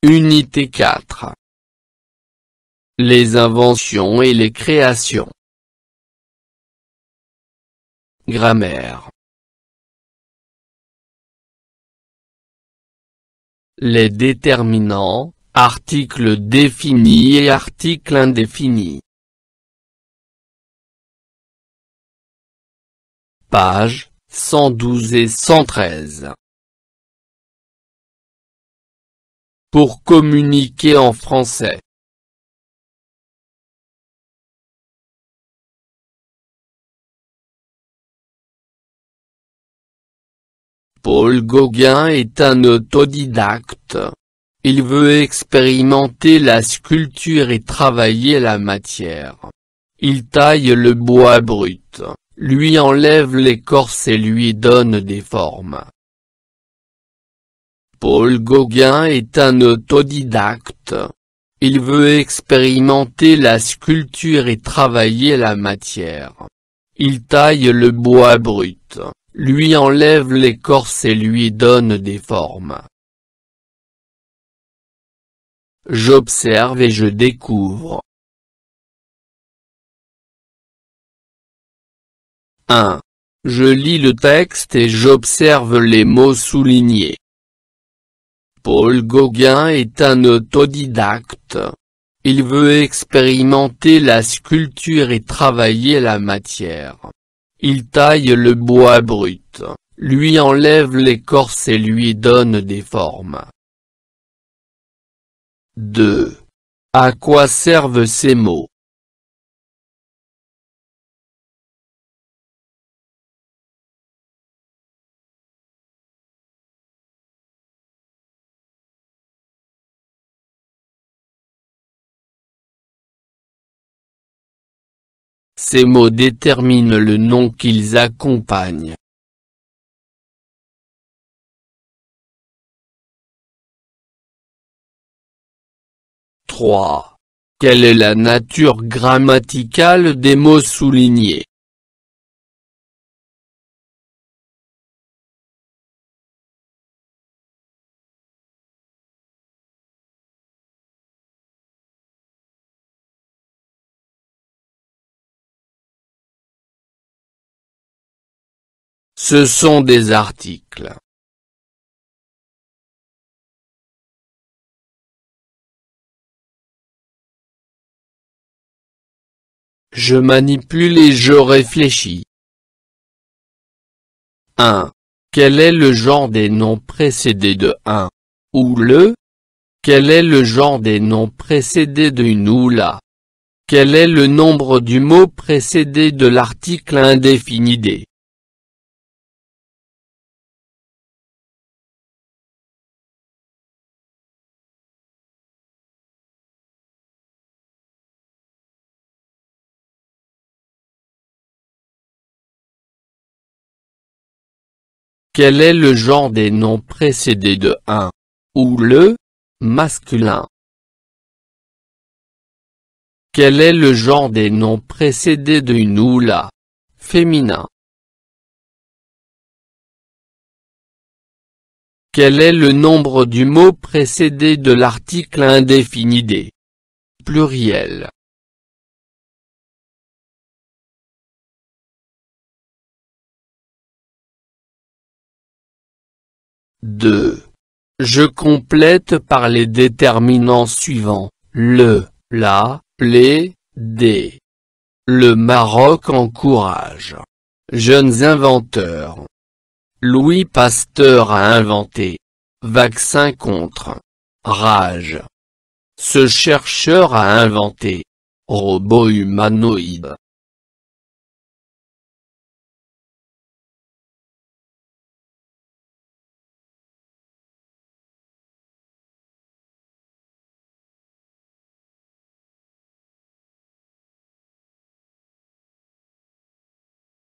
Unité 4. Les inventions et les créations. Grammaire. Les déterminants, articles définis et articles indéfinis. Pages 112 et 113. Pour communiquer en français. Paul Gauguin est un autodidacte. Il veut expérimenter la sculpture et travailler la matière. Il taille le bois brut, lui enlève l'écorce et lui donne des formes. Paul Gauguin est un autodidacte. Il veut expérimenter la sculpture et travailler la matière. Il taille le bois brut, lui enlève l'écorce et lui donne des formes. J'observe et je découvre. 1. Je lis le texte et j'observe les mots soulignés. Paul Gauguin est un autodidacte. Il veut expérimenter la sculpture et travailler la matière. Il taille le bois brut, lui enlève l'écorce et lui donne des formes. 2. À quoi servent ces mots? Ces mots déterminent le nom qu'ils accompagnent. « 3. Quelle est la nature grammaticale des mots soulignés? Ce sont des articles. Je manipule et je réfléchis. 1. Quel est le genre des noms précédés de un ou le? Quel est le genre des noms précédés de une ou la? Quel est le nombre du mot précédé de l'article indéfini des? Quel est le genre des noms précédés de un ou le? Masculin. Quel est le genre des noms précédés de une ou la? Féminin. Quel est le nombre du mot précédé de l'article indéfini des? Pluriel. « 2. Je complète par les déterminants suivants, le, la, les, des. Le Maroc encourage. Jeunes inventeurs. Louis Pasteur a inventé. Vaccin contre. Rage. Ce chercheur a inventé. Robot humanoïde.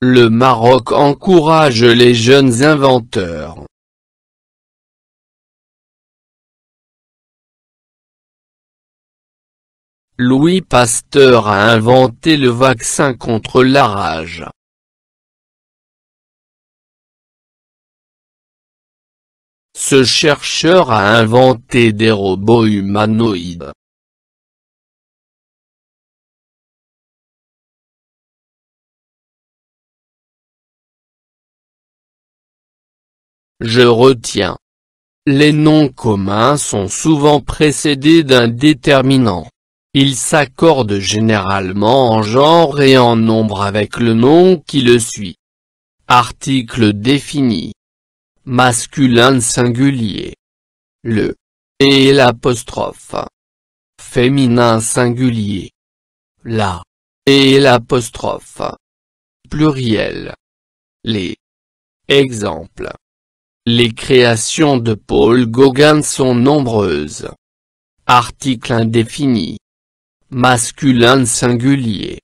Le Maroc encourage les jeunes inventeurs. Louis Pasteur a inventé le vaccin contre la rage. « Ce chercheur a inventé des robots humanoïdes. Je retiens. Les noms communs sont souvent précédés d'un déterminant. Ils s'accordent généralement en genre et en nombre avec le nom qui le suit. Article défini. Masculin singulier. Le et l'apostrophe. Féminin singulier. La et l'apostrophe. Pluriel. Les. Exemple. Les créations de Paul Gauguin sont nombreuses. Article indéfini. Masculin singulier.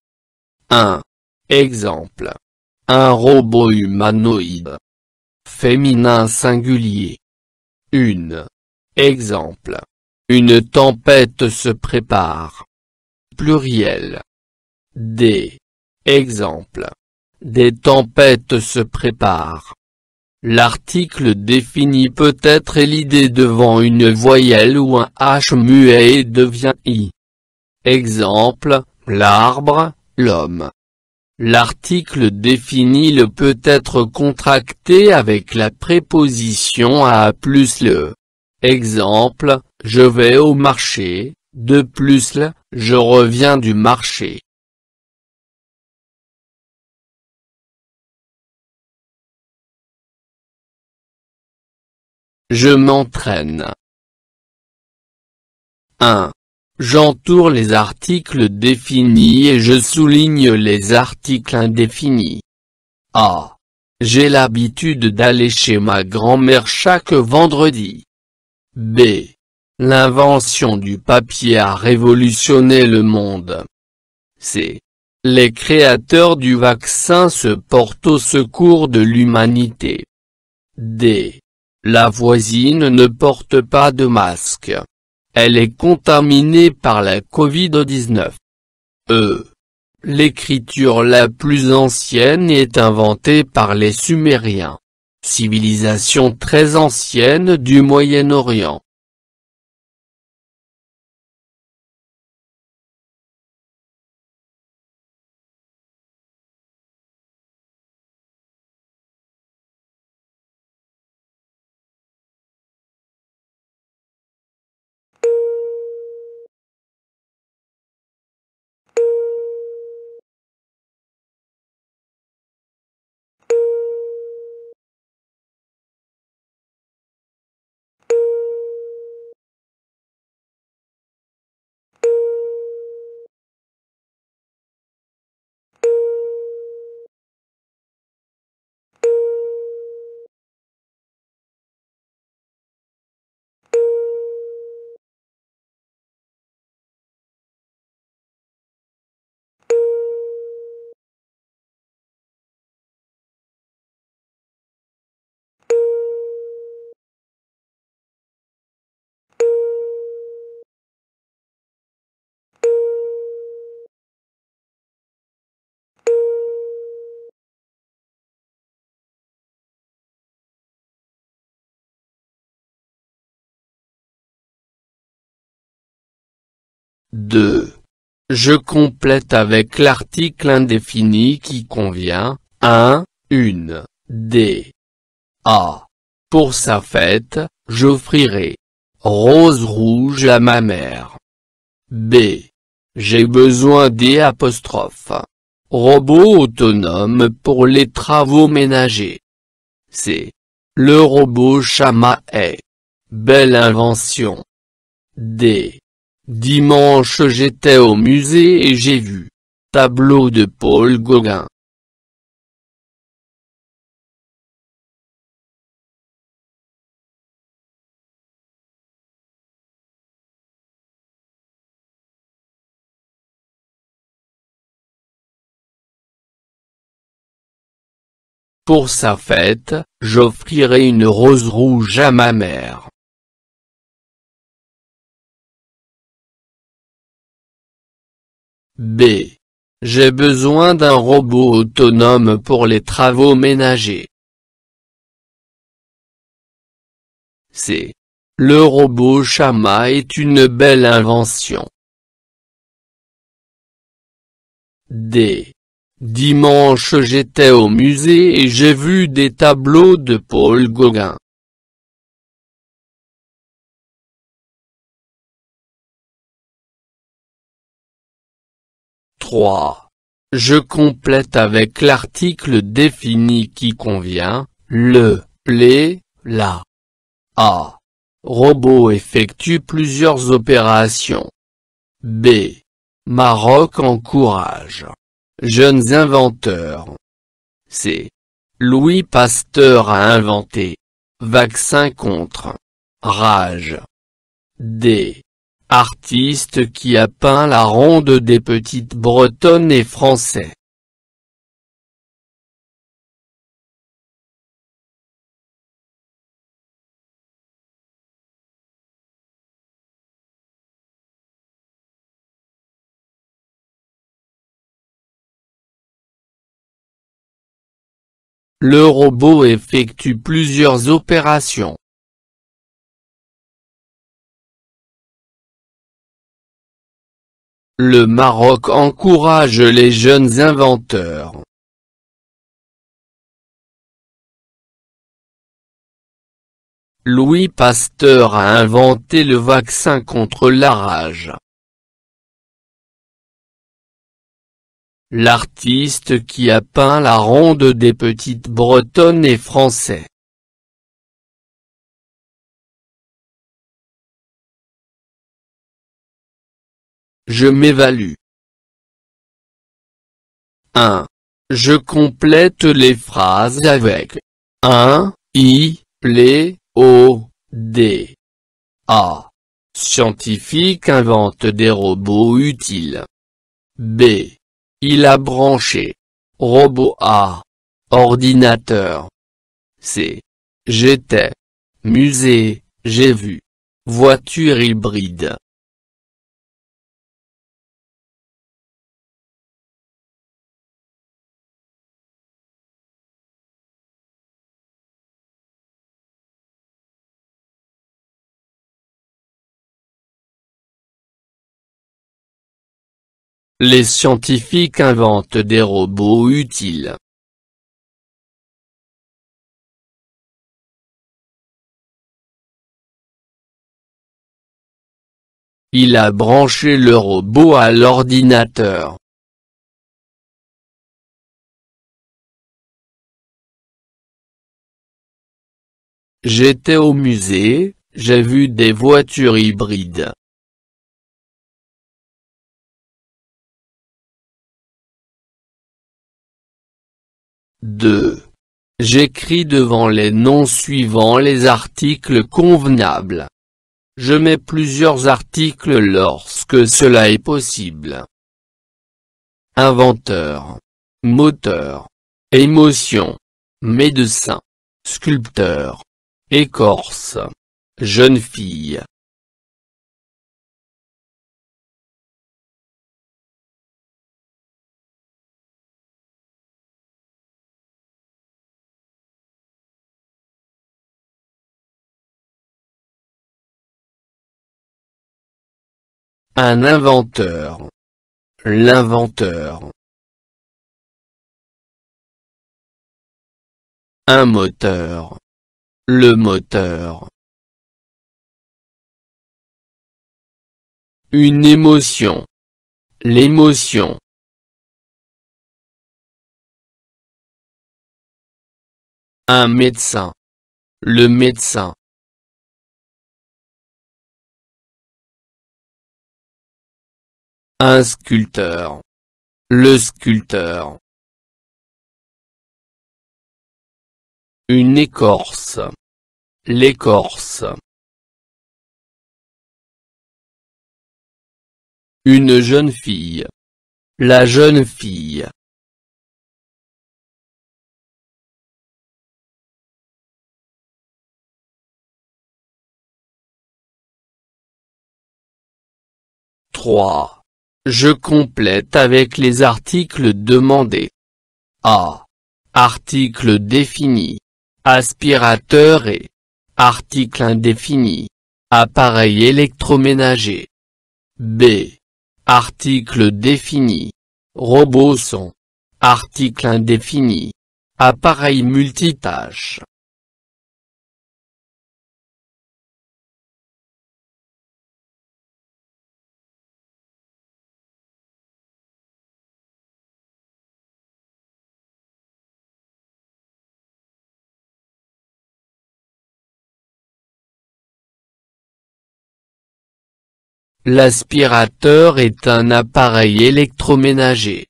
1. Exemple. Un robot humanoïde. Féminin singulier. 1. Exemple. Une tempête se prépare. Pluriel. Des. Exemple. Des tempêtes se préparent. L'article défini peut-être l'idée devant une voyelle ou un H muet et devient I. Exemple, l'arbre, l'homme. L'article défini le peut être contracté avec la préposition à plus le. Exemple, je vais au marché, de plus le, je reviens du marché. Je m'entraîne. 1. J'entoure les articles définis et je souligne les articles indéfinis. A. J'ai l'habitude d'aller chez ma grand-mère chaque vendredi. B. L'invention du papier a révolutionné le monde. C. Les créateurs du vaccin se portent au secours de l'humanité. D. La voisine ne porte pas de masque. Elle est contaminée par la Covid-19. E. L'écriture la plus ancienne est inventée par les Sumériens. Civilisation très ancienne du Moyen-Orient. Deux. Je complète avec l'article indéfini qui convient. 1. Une. D. A. Pour sa fête, j'offrirai rose rouge à ma mère. B. J'ai besoin des apostrophes. Robot autonome pour les travaux ménagers. C. Le robot Chama est. Belle invention. D. Dimanche j'étais au musée et j'ai vu tableau de Paul Gauguin. Pour sa fête, j'offrirai une rose rouge à ma mère. B. J'ai besoin d'un robot autonome pour les travaux ménagers. C. Le robot Chama est une belle invention. D. Dimanche j'étais au musée et j'ai vu des tableaux de Paul Gauguin. Je complète avec l'article défini qui convient, le, les, la. A. Robot effectue plusieurs opérations. B. Maroc encourage jeunes inventeurs. C. Louis Pasteur a inventé vaccin contre rage. D. Artiste qui a peint la ronde des petites bretonnes et français. Le robot effectue plusieurs opérations. Le Maroc encourage les jeunes inventeurs. Louis Pasteur a inventé le vaccin contre la rage. L'artiste qui a peint la ronde des petites bretonnes est français. Je m'évalue. 1. Je complète les phrases avec 1, I, les, O, D. A. Scientifique invente des robots utiles. B. Il a branché robot à ordinateur. C. J'étais musée, j'ai vu voiture hybride. Les scientifiques inventent des robots utiles. Il a branché le robot à l'ordinateur. J'étais au musée, j'ai vu des voitures hybrides. Deux. J'écris devant les noms suivants les articles convenables. Je mets plusieurs articles lorsque cela est possible. Inventeur, moteur, émotion, médecin, sculpteur, écorce, jeune fille. Un inventeur. L'inventeur. Un moteur. Le moteur. Une émotion. L'émotion. Un médecin. Le médecin. Un sculpteur. Le sculpteur. Une écorce. L'écorce. Une jeune fille. La jeune fille. Trois. Je complète avec les articles demandés. A. Article défini. Aspirateur et article indéfini, appareil électroménager. B. Article défini, robot son, article indéfini, appareil multitâche. L'aspirateur est un appareil électroménager.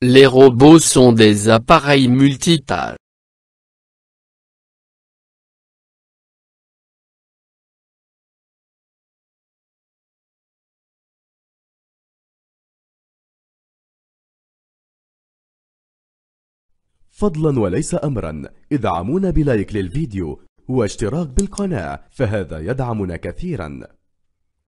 Les robots sont des appareils multitâches. فضلا وليس أمرا ادعمونا بلايك للفيديو واشتراك بالقناة، فهذا يدعمنا كثيرا.